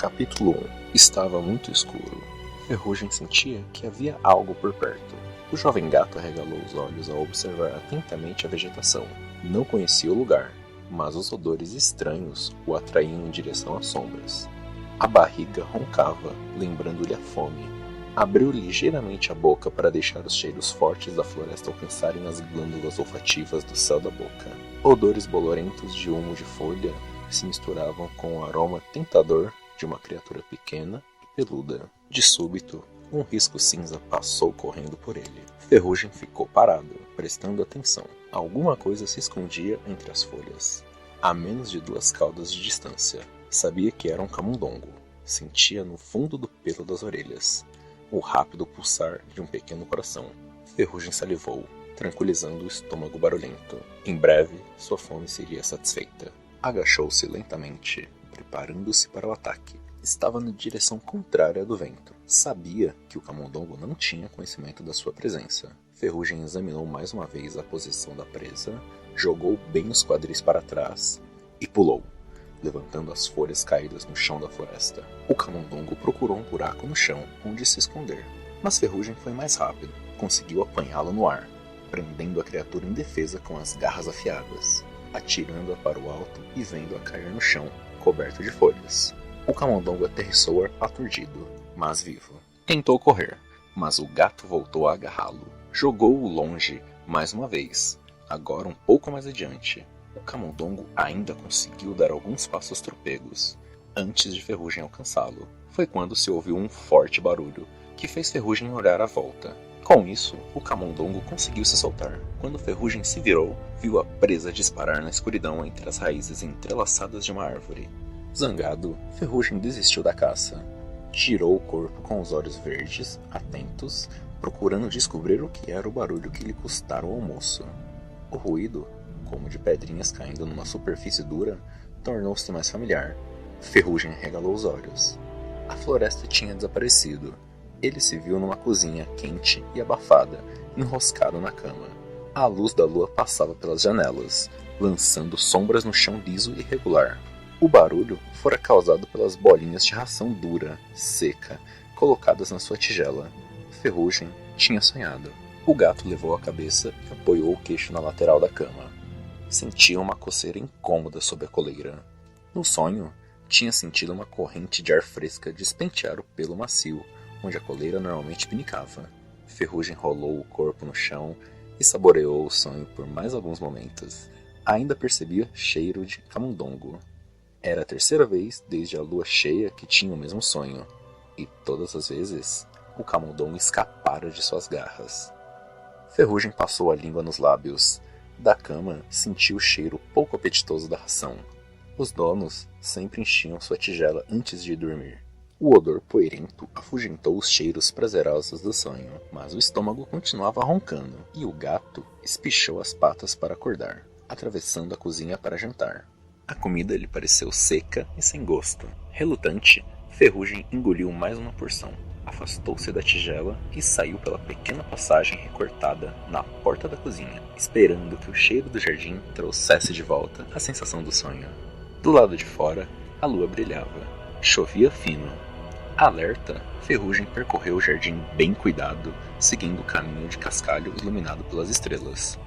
Capítulo 1. Estava muito escuro. Ferrugem sentia que havia algo por perto. O jovem gato arregalou os olhos ao observar atentamente a vegetação. Não conhecia o lugar, mas os odores estranhos o atraíam em direção às sombras. A barriga roncava, lembrando-lhe a fome. Abriu ligeiramente a boca para deixar os cheiros fortes da floresta alcançarem as glândulas olfativas do céu da boca. Odores bolorentos de humo de folha se misturavam com o aroma tentador de uma criatura pequena e peluda. De súbito, um risco cinza passou correndo por ele. Ferrugem ficou parado, prestando atenção. Alguma coisa se escondia entre as folhas, a menos de 2 caudas de distância. Sabia que era um camundongo. Sentia no fundo do pelo das orelhas o rápido pulsar de um pequeno coração. Ferrugem salivou, tranquilizando o estômago barulhento. Em breve, sua fome seria satisfeita. Agachou-se lentamente, preparando-se para o ataque. Estava na direção contrária do vento. Sabia que o camundongo não tinha conhecimento da sua presença. Ferrugem examinou mais uma vez a posição da presa, jogou bem os quadris para trás e pulou, levantando as folhas caídas no chão da floresta. O camundongo procurou um buraco no chão onde se esconder, mas Ferrugem foi mais rápido. Conseguiu apanhá-lo no ar, prendendo a criatura indefesa com as garras afiadas, atirando-a para o alto e vendo-a cair no chão, coberto de folhas. O camundongo aterrissou aturdido, mas vivo. Tentou correr, mas o gato voltou a agarrá-lo. Jogou-o longe mais uma vez, agora um pouco mais adiante. O camundongo ainda conseguiu dar alguns passos trupegos, antes de Ferrugem alcançá-lo. Foi quando se ouviu um forte barulho, que fez Ferrugem olhar à volta. Com isso, o camundongo conseguiu se soltar. Quando Ferrugem se virou, viu a presa disparar na escuridão entre as raízes entrelaçadas de uma árvore. Zangado, Ferrugem desistiu da caça. Girou o corpo com os olhos verdes, atentos, procurando descobrir o que era o barulho que lhe custara o almoço. O ruído, como de pedrinhas caindo numa superfície dura, tornou-se mais familiar. Ferrugem arregalou os olhos. A floresta tinha desaparecido. Ele se viu numa cozinha quente e abafada, enroscado na cama. A luz da lua passava pelas janelas, lançando sombras no chão liso e irregular. O barulho fora causado pelas bolinhas de ração dura, seca, colocadas na sua tigela. Ferrugem tinha sonhado. O gato levou a cabeça e apoiou o queixo na lateral da cama. Sentia uma coceira incômoda sob a coleira. No sonho, tinha sentido uma corrente de ar fresca despentear o pelo macio, onde a coleira normalmente pinicava. Ferrugem rolou o corpo no chão e saboreou o sonho por mais alguns momentos. Ainda percebia cheiro de camundongo. Era a 3ª vez desde a lua cheia que tinha o mesmo sonho, e todas as vezes o camundongo escapara de suas garras. Ferrugem passou a língua nos lábios. Da cama sentiu o cheiro pouco apetitoso da ração. Os donos sempre enchiam sua tigela antes de dormir. O odor poeirento afugentou os cheiros prazerosos do sonho, mas o estômago continuava roncando, e o gato espichou as patas para acordar, atravessando a cozinha para jantar. A comida lhe pareceu seca e sem gosto. Relutante, Ferrugem engoliu mais uma porção. Afastou-se da tigela e saiu pela pequena passagem recortada na porta da cozinha, esperando que o cheiro do jardim trouxesse de volta a sensação do sonho. Do lado de fora, a lua brilhava. Chovia fino. Alerta, Ferrugem percorreu o jardim bem cuidado, seguindo o caminho de cascalho iluminado pelas estrelas.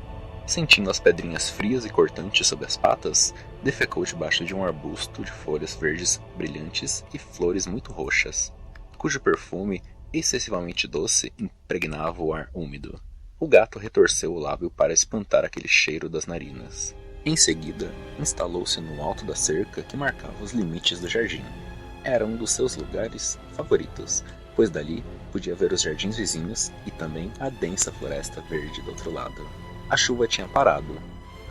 Sentindo as pedrinhas frias e cortantes sob as patas, defecou debaixo de um arbusto de folhas verdes brilhantes e flores muito roxas, cujo perfume, excessivamente doce, impregnava o ar úmido. O gato retorceu o lábio para espantar aquele cheiro das narinas. Em seguida, instalou-se no alto da cerca que marcava os limites do jardim. Era um dos seus lugares favoritos, pois dali podia ver os jardins vizinhos e também a densa floresta verde do outro lado. A chuva tinha parado.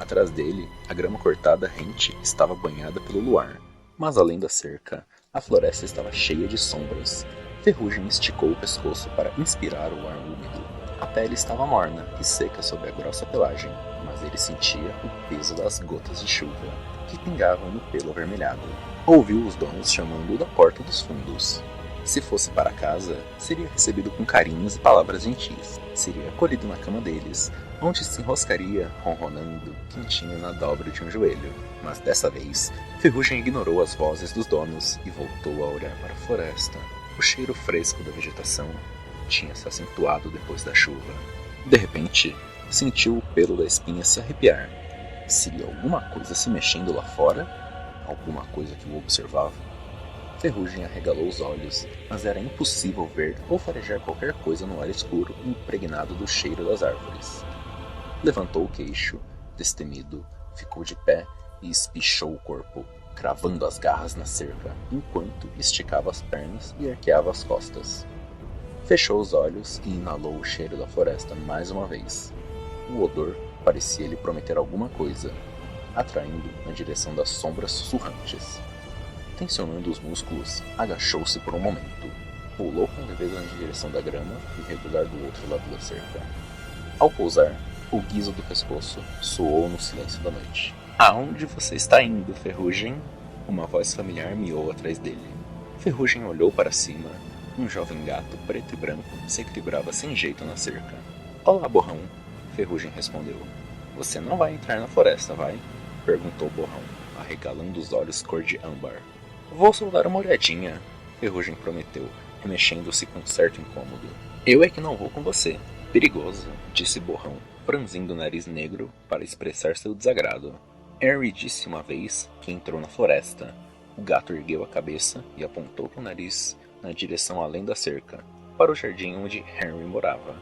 Atrás dele, a grama cortada rente estava banhada pelo luar. Mas além da cerca, a floresta estava cheia de sombras. Ferrugem esticou o pescoço para inspirar o ar úmido. A pele estava morna e seca sob a grossa pelagem, mas ele sentia o peso das gotas de chuva, que pingavam no pelo avermelhado. Ouviu os donos chamando-o da porta dos fundos. Se fosse para casa, seria recebido com carinhos e palavras gentis. Seria acolhido na cama deles, onde se enroscaria, ronronando, quentinho na dobra de um joelho. Mas dessa vez, Ferrugem ignorou as vozes dos donos e voltou a olhar para a floresta. O cheiro fresco da vegetação tinha se acentuado depois da chuva. De repente, sentiu o pelo da espinha se arrepiar. Seria alguma coisa se mexendo lá fora? Alguma coisa que o observava? Ferrugem arregalou os olhos, mas era impossível ver ou farejar qualquer coisa no ar escuro impregnado do cheiro das árvores. Levantou o queixo, destemido, ficou de pé e espichou o corpo, cravando as garras na cerca, enquanto esticava as pernas e arqueava as costas. Fechou os olhos e inalou o cheiro da floresta mais uma vez. O odor parecia lhe prometer alguma coisa, atraindo na direção das sombras sussurrantes. Tensionando os músculos, agachou-se por um momento. Pulou com leveza na direção da grama e regular do outro lado da cerca. Ao pousar, o guizo do pescoço soou no silêncio da noite. "Aonde você está indo, Ferrugem?" Uma voz familiar miou atrás dele. Ferrugem olhou para cima. Um jovem gato preto e branco se equilibrava sem jeito na cerca. "Olá, Borrão," Ferrugem respondeu. "Você não vai entrar na floresta, vai?" perguntou Borrão, arregalando os olhos cor de âmbar. "Vou só dar uma olhadinha," Ferrugem prometeu, remexendo-se com certo incômodo. "Eu é que não vou com você." "Perigoso," disse Borrão, franzindo o nariz negro para expressar seu desagrado. Harry disse uma vez que entrou na floresta. O gato ergueu a cabeça e apontou com o nariz na direção além da cerca, para o jardim onde Harry morava.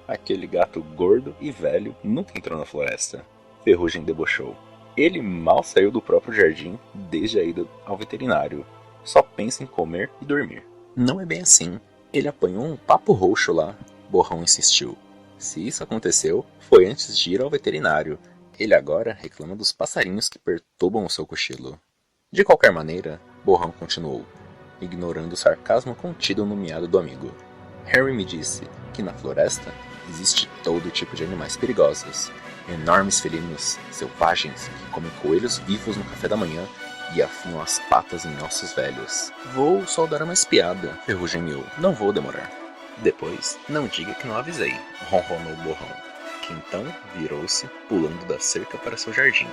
Aquele gato gordo e velho nunca entrou na floresta. Ferrugem debochou. Ele mal saiu do próprio jardim desde a ida ao veterinário. Só pensa em comer e dormir. "Não é bem assim. Ele apanhou um papo roxo lá," Borrão insistiu. "Se isso aconteceu, foi antes de ir ao veterinário. Ele agora reclama dos passarinhos que perturbam o seu cochilo." De qualquer maneira, Borrão continuou, ignorando o sarcasmo contido no miado do amigo. "Harry me disse que na floresta existe todo tipo de animais perigosos. Enormes felinos selvagens que comem coelhos vivos no café da manhã e afiam as patas em ossos velhos." "Vou só dar uma espiada," Ferrugem miou. "Não vou demorar." "Depois, não diga que não avisei," ronronou Borrão, que então virou-se, pulando da cerca para seu jardim.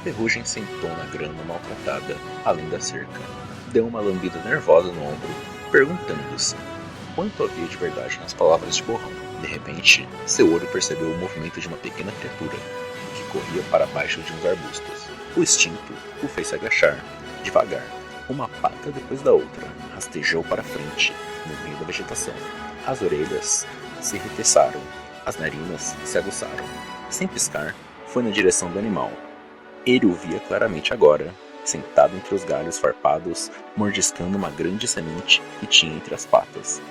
Ferrugem sentou na grama maltratada, além da cerca. Deu uma lambida nervosa no ombro, perguntando-se quanto havia de verdade nas palavras de Borrão. De repente, seu olho percebeu o movimento de uma pequena criatura, que corria para baixo de uns arbustos. O instinto o fez se agachar, devagar, uma pata depois da outra, rastejou para frente, no meio da vegetação. As orelhas se reteçaram, as narinas se aguçaram. Sem piscar, foi na direção do animal. Ele o via claramente agora, sentado entre os galhos farpados, mordiscando uma grande semente que tinha entre as patas.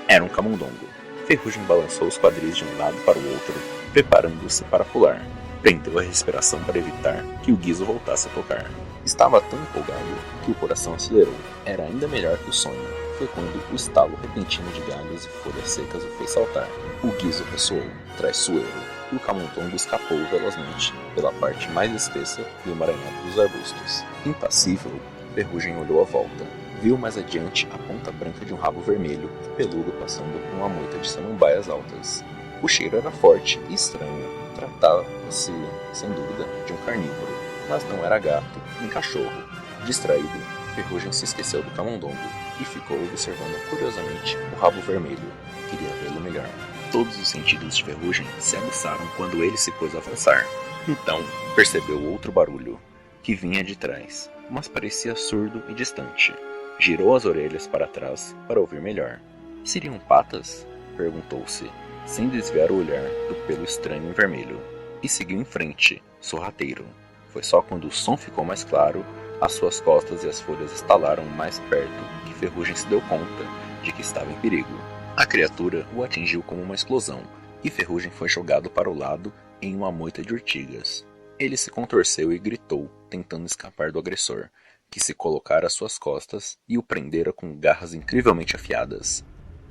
Era um camundongo. Ferrugem balançou os quadris de um lado para o outro, preparando-se para pular. Prendeu a respiração para evitar que o guizo voltasse a tocar. Estava tão empolgado que o coração acelerou. Era ainda melhor que o sonho. Foi quando o estalo repentino de galhos e folhas secas o fez saltar. O guizo ressoou, traiçoeiro, e o camundongo escapou velozmente pela parte mais espessa do emaranhado dos arbustos. Impassível, Ferrugem olhou à volta. Viu mais adiante a ponta branca de um rabo vermelho e peludo passando por uma moita de samambaias altas. O cheiro era forte e estranho. Tratava-se, sem dúvida, de um carnívoro, mas não era gato nem cachorro. Distraído, Ferrugem se esqueceu do camundongo e ficou observando curiosamente o rabo vermelho. Queria vê-lo melhor. Todos os sentidos de Ferrugem se aguçaram quando ele se pôs a avançar. Então, percebeu outro barulho, que vinha de trás, mas parecia surdo e distante. Girou as orelhas para trás para ouvir melhor. "Seriam patas?" perguntou-se, sem desviar o olhar do pelo estranho e vermelho. E seguiu em frente, sorrateiro. Foi só quando o som ficou mais claro, as suas costas e as folhas estalaram mais perto, que Ferrugem se deu conta de que estava em perigo. A criatura o atingiu como uma explosão, e Ferrugem foi jogado para o lado em uma moita de urtigas. Ele se contorceu e gritou, tentando escapar do agressor, que se colocara às suas costas e o prendera com garras incrivelmente afiadas.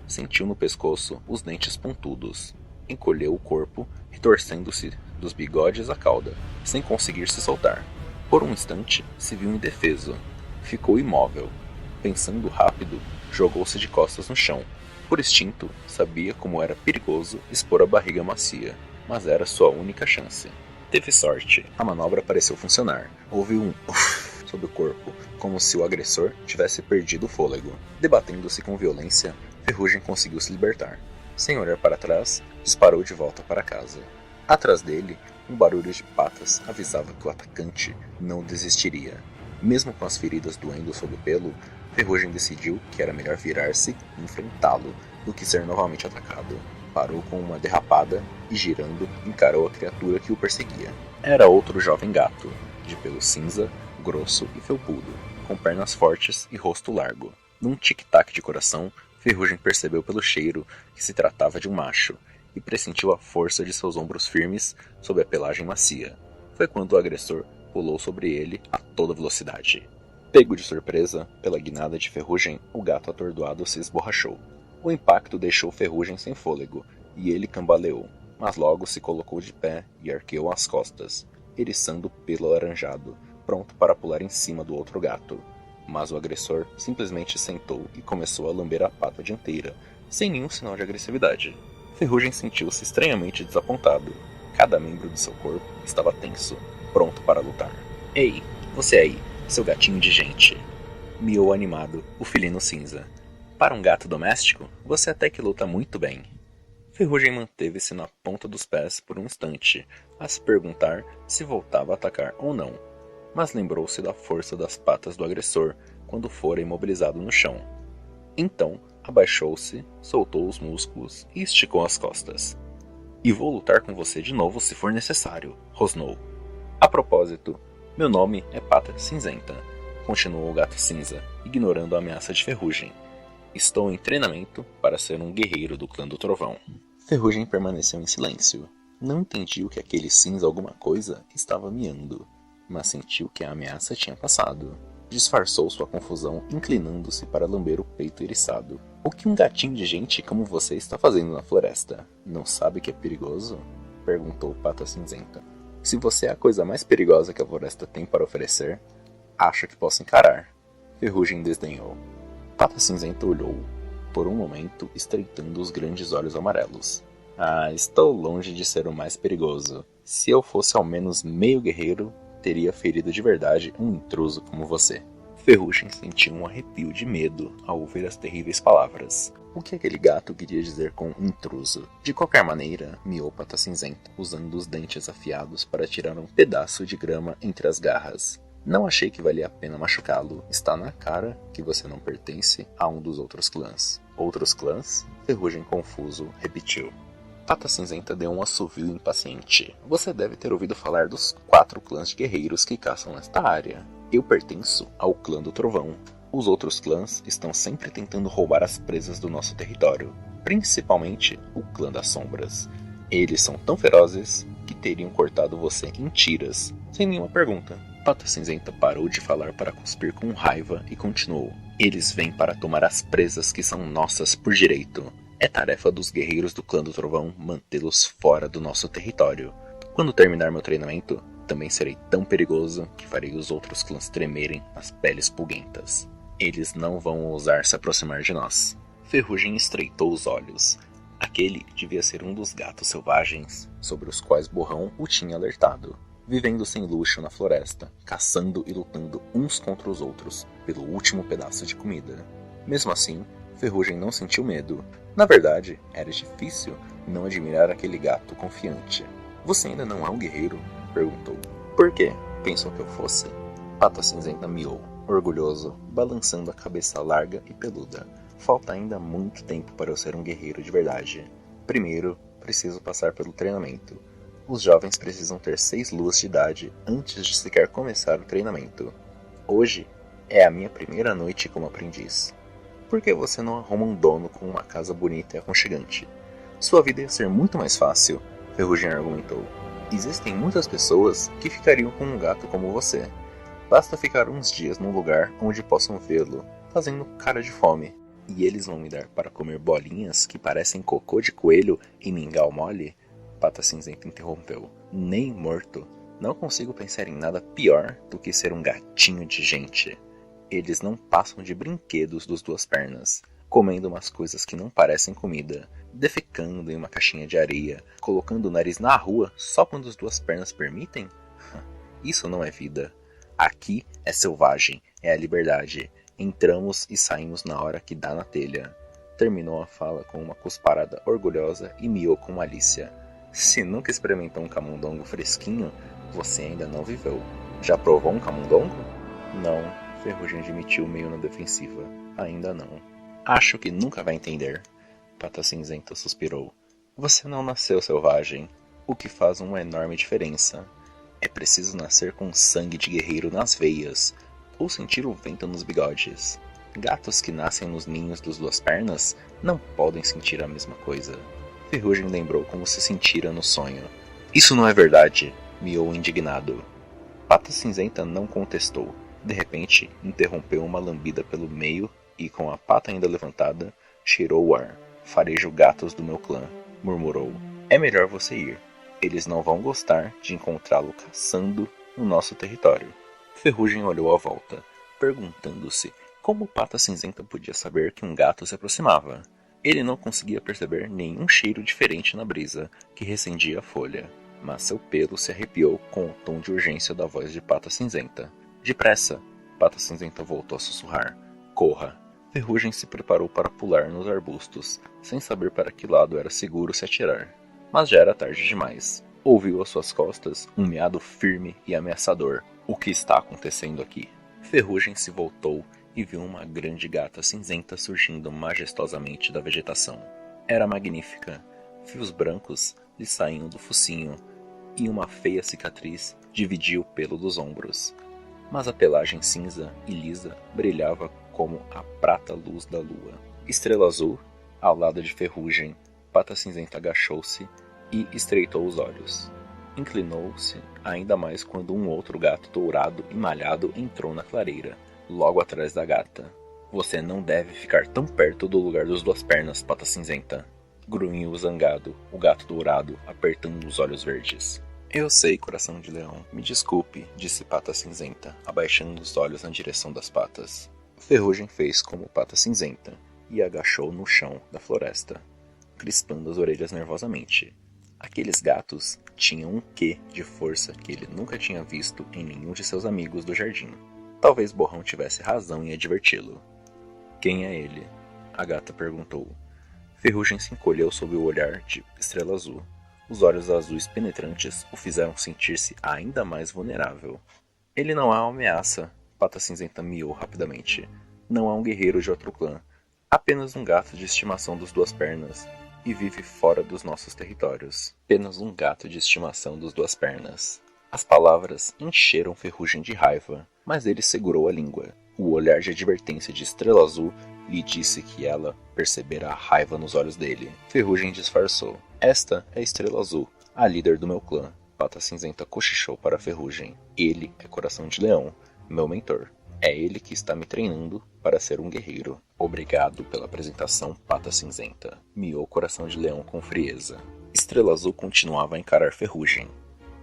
Sentiu no pescoço os dentes pontudos. Encolheu o corpo, retorcendo-se dos bigodes à cauda, sem conseguir se soltar. Por um instante, se viu indefeso. Ficou imóvel, pensando rápido jogou-se de costas no chão. Por instinto, sabia como era perigoso expor a barriga macia, mas era sua única chance. Teve sorte, a manobra pareceu funcionar. Houve um uff sob o corpo, como se o agressor tivesse perdido o fôlego. Debatendo-se com violência, Ferrugem conseguiu se libertar. Sem olhar para trás, disparou de volta para casa. Atrás dele, um barulho de patas avisava que o atacante não desistiria. Mesmo com as feridas doendo sob o pelo, Ferrugem decidiu que era melhor virar-se e enfrentá-lo do que ser novamente atacado. Parou com uma derrapada e, girando, encarou a criatura que o perseguia. Era outro jovem gato, de pelo cinza, grosso e felpudo, com pernas fortes e rosto largo. Num tic-tac de coração, Ferrugem percebeu pelo cheiro que se tratava de um macho, e pressentiu a força de seus ombros firmes sob a pelagem macia. Foi quando o agressor pulou sobre ele a toda velocidade. Pego de surpresa pela guinada de Ferrugem, o gato atordoado se esborrachou. O impacto deixou Ferrugem sem fôlego, e ele cambaleou, mas logo se colocou de pé e arqueou as costas, eriçando o pelo alaranjado, pronto para pular em cima do outro gato. Mas o agressor simplesmente sentou e começou a lamber a pata dianteira, sem nenhum sinal de agressividade. Ferrugem sentiu-se estranhamente desapontado. Cada membro de seu corpo estava tenso, pronto para lutar. Ei, você aí, seu gatinho de gente! Miou animado o felino cinza. Para um gato doméstico, você até que luta muito bem. Ferrugem manteve-se na ponta dos pés por um instante, a se perguntar se voltava a atacar ou não, mas lembrou-se da força das patas do agressor quando fora imobilizado no chão. Então, abaixou-se, soltou os músculos e esticou as costas. E vou lutar com você de novo se for necessário, rosnou. A propósito, meu nome é Pata Cinzenta, continuou o gato cinza, ignorando a ameaça de Ferrugem. Estou em treinamento para ser um guerreiro do clã do trovão. Ferrugem permaneceu em silêncio. Não entendi o que aquele cinza alguma coisa estava miando, mas sentiu que a ameaça tinha passado. Disfarçou sua confusão, inclinando-se para lamber o peito eriçado. O que um gatinho de gente como você está fazendo na floresta? Não sabe que é perigoso? Perguntou Pata Cinzenta. Se você é a coisa mais perigosa que a floresta tem para oferecer, acho que posso encarar. Ferrugem desdenhou. Pata Cinzenta olhou, por um momento, estreitando os grandes olhos amarelos. Ah, estou longe de ser o mais perigoso. Se eu fosse ao menos meio guerreiro, teria ferido de verdade um intruso como você. Ferrugem sentiu um arrepio de medo ao ouvir as terríveis palavras. O que aquele gato queria dizer com intruso? De qualquer maneira, miou Pata Cinzenta, usando os dentes afiados para tirar um pedaço de grama entre as garras. Não achei que valia a pena machucá-lo. Está na cara que você não pertence a um dos outros clãs. Outros clãs? Ferrugem confuso repetiu. Pata Cinzenta deu um assovio impaciente. Você deve ter ouvido falar dos 4 clãs de guerreiros que caçam nesta área. Eu pertenço ao clã do trovão. Os outros clãs estão sempre tentando roubar as presas do nosso território, principalmente o clã das sombras. Eles são tão ferozes que teriam cortado você em tiras, sem nenhuma pergunta. Pata Cinzenta parou de falar para cuspir com raiva e continuou. Eles vêm para tomar as presas que são nossas por direito. É tarefa dos guerreiros do clã do trovão mantê-los fora do nosso território. Quando terminar meu treinamento, também serei tão perigoso que farei os outros clãs tremerem nas peles pulguentas. Eles não vão ousar se aproximar de nós. Ferrugem estreitou os olhos. Aquele devia ser um dos gatos selvagens sobre os quais Borrão o tinha alertado, vivendo sem luxo na floresta, caçando e lutando uns contra os outros pelo último pedaço de comida. Mesmo assim, Ferrugem não sentiu medo. Na verdade, era difícil não admirar aquele gato confiante. Você ainda não é um guerreiro? Perguntou. Por quê? Pensou que eu fosse? Pata Cinzenta miou, orgulhoso, balançando a cabeça larga e peluda. Falta ainda muito tempo para eu ser um guerreiro de verdade. Primeiro, preciso passar pelo treinamento. Os jovens precisam ter 6 luas de idade antes de sequer começar o treinamento. Hoje é a minha primeira noite como aprendiz. Por que você não arruma um dono com uma casa bonita e aconchegante? Sua vida ia ser muito mais fácil, Ferrugem argumentou. Existem muitas pessoas que ficariam com um gato como você. Basta ficar uns dias num lugar onde possam vê-lo, fazendo cara de fome. E eles vão me dar para comer bolinhas que parecem cocô de coelho e mingau mole? Pata Cinzenta interrompeu. Nem morto. Não consigo pensar em nada pior do que ser um gatinho de gente. Eles não passam de brinquedos dos duas pernas, comendo umas coisas que não parecem comida, defecando em uma caixinha de areia, colocando o nariz na rua só quando as duas pernas permitem? Isso não é vida. Aqui é selvagem, é a liberdade. Entramos e saímos na hora que dá na telha. Terminou a fala com uma cusparada orgulhosa e miou com malícia. Se nunca experimentou um camundongo fresquinho, você ainda não viveu. Já provou um camundongo? Não, Ferrugem admitiu meio na defensiva. Ainda não. Acho que nunca vai entender. Pata Cinzenta suspirou. Você não nasceu selvagem, o que faz uma enorme diferença. É preciso nascer com sangue de guerreiro nas veias, ou sentir o vento nos bigodes. Gatos que nascem nos ninhos das duas pernas não podem sentir a mesma coisa. Ferrugem lembrou como se sentira no sonho. Isso não é verdade, miou indignado. Pata Cinzenta não contestou. De repente, interrompeu uma lambida pelo meio e, com a pata ainda levantada, cheirou o ar. Farejo gatos do meu clã, murmurou. É melhor você ir. Eles não vão gostar de encontrá-lo caçando no nosso território. Ferrugem olhou à volta, perguntando-se como Pata Cinzenta podia saber que um gato se aproximava. Ele não conseguia perceber nenhum cheiro diferente na brisa que recendia a folha, mas seu pelo se arrepiou com o tom de urgência da voz de Pata Cinzenta. Depressa! Pata Cinzenta voltou a sussurrar. Corra! Ferrugem se preparou para pular nos arbustos, sem saber para que lado era seguro se atirar. Mas já era tarde demais. Ouviu às suas costas um miado firme e ameaçador. O que está acontecendo aqui? Ferrugem se voltou e viu uma grande gata cinzenta surgindo majestosamente da vegetação. Era magnífica. Fios brancos lhe saíam do focinho e uma feia cicatriz dividia o pelo dos ombros. Mas a pelagem cinza e lisa brilhava como a prata luz da lua. Estrela Azul, ao lado de Ferrugem, Pata Cinzenta agachou-se e estreitou os olhos. Inclinou-se ainda mais quando um outro gato dourado e malhado entrou na clareira, logo atrás da gata. Você não deve ficar tão perto do lugar das duas pernas, Pata Cinzenta. Grunhiu zangado, o gato dourado, apertando os olhos verdes. Eu sei, coração de leão. Me desculpe, disse Pata Cinzenta, abaixando os olhos na direção das patas. Ferrugem fez como Pata Cinzenta e agachou no chão da floresta, crispando as orelhas nervosamente. Aqueles gatos tinham um quê de força que ele nunca tinha visto em nenhum de seus amigos do jardim. Talvez Borrão tivesse razão em adverti-lo. Quem é ele? A gata perguntou. Ferrugem se encolheu sob o olhar de Estrela Azul. Os olhos azuis penetrantes o fizeram sentir-se ainda mais vulnerável. Ele não é uma ameaça, Pata Cinzenta miou rapidamente. Não é um guerreiro de outro clã. Apenas um gato de estimação dos duas pernas. E vive fora dos nossos territórios. Apenas um gato de estimação dos duas pernas. As palavras encheram Ferrugem de raiva, mas ele segurou a língua. O olhar de advertência de Estrela Azul lhe disse que ela percebera a raiva nos olhos dele. Ferrugem disfarçou. Esta é Estrela Azul, a líder do meu clã. Pata Cinzenta cochichou para Ferrugem. Ele é Coração de Leão, meu mentor. É ele que está me treinando para ser um guerreiro. Obrigado pela apresentação, Pata Cinzenta. Miou Coração de Leão com frieza. Estrela Azul continuava a encarar Ferrugem.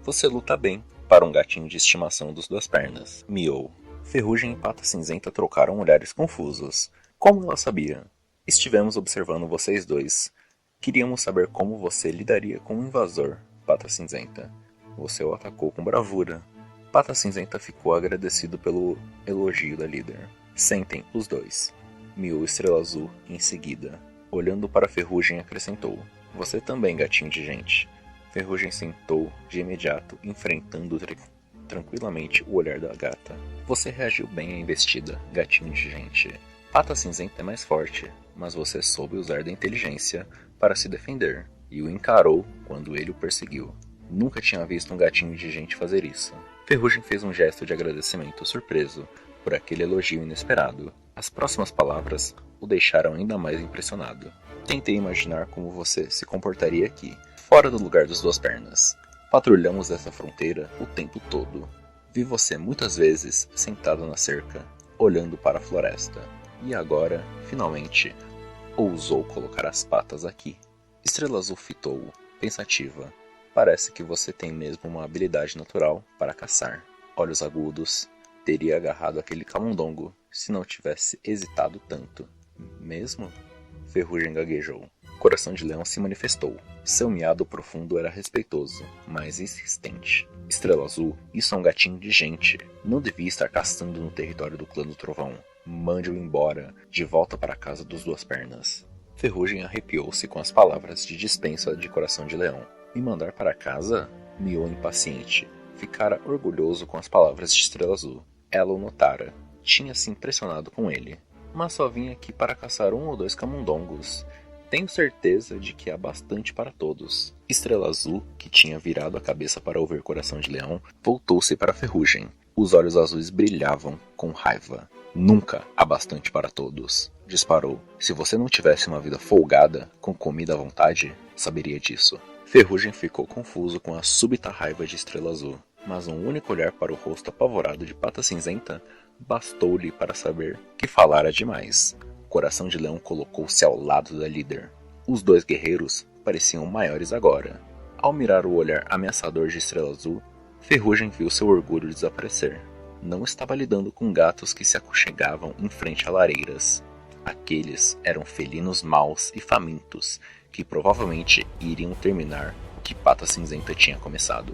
Você luta bem para um gatinho de estimação dos duas pernas. Miou. Ferrugem e Pata Cinzenta trocaram olhares confusos. Como ela sabia? Estivemos observando vocês dois. Queríamos saber como você lidaria com um invasor, Pata Cinzenta. Você o atacou com bravura. Pata Cinzenta ficou agradecido pelo elogio da líder. Sentem, os dois. Miou Estrela Azul em seguida. Olhando para Ferrugem, acrescentou. Você também, gatinho de gente. Ferrugem sentou de imediato, enfrentando tranquilamente o olhar da gata. Você reagiu bem à investida, gatinho de gente. Pata Cinzenta é mais forte, mas você soube usar da inteligência para se defender, e o encarou quando ele o perseguiu. Nunca tinha visto um gatinho de gente fazer isso. Ferrugem fez um gesto de agradecimento surpreso por aquele elogio inesperado. As próximas palavras o deixaram ainda mais impressionado. Tentei imaginar como você se comportaria aqui, fora do lugar das duas pernas. Patrulhamos essa fronteira o tempo todo. Vi você muitas vezes sentado na cerca, olhando para a floresta. E agora, finalmente, ousou colocar as patas aqui. Estrela Azul fitou-o, pensativa. Parece que você tem mesmo uma habilidade natural para caçar. Olhos agudos, teria agarrado aquele camundongo se não tivesse hesitado tanto. Mesmo? Ferrugem gaguejou. Coração de Leão se manifestou. Seu miado profundo era respeitoso, mas insistente. Estrela Azul, isso é um gatinho de gente. Não devia estar caçando no território do clã do Trovão. Mande-o embora, de volta para a casa dos Duas Pernas. Ferrugem arrepiou-se com as palavras de dispensa de Coração de Leão. Me mandar para casa? Miou impaciente. Ficara orgulhoso com as palavras de Estrela Azul. Ela o notara. Tinha se impressionado com ele. Mas só vim aqui para caçar 1 ou 2 camundongos. Tenho certeza de que há bastante para todos. Estrela Azul, que tinha virado a cabeça para ouvir Coração de Leão, voltou-se para Ferrugem. Os olhos azuis brilhavam com raiva. Nunca há bastante para todos. Disparou. Se você não tivesse uma vida folgada, com comida à vontade, saberia disso. Ferrugem ficou confuso com a súbita raiva de Estrela Azul, mas um único olhar para o rosto apavorado de Pata Cinzenta bastou-lhe para saber que falara demais. Coração de Leão colocou-se ao lado da líder. Os 2 guerreiros pareciam maiores agora. Ao mirar o olhar ameaçador de Estrela Azul, Ferrugem viu seu orgulho desaparecer. Não estava lidando com gatos que se aconchegavam em frente a lareiras. Aqueles eram felinos maus e famintos, que provavelmente iriam terminar o que Pata Cinzenta tinha começado.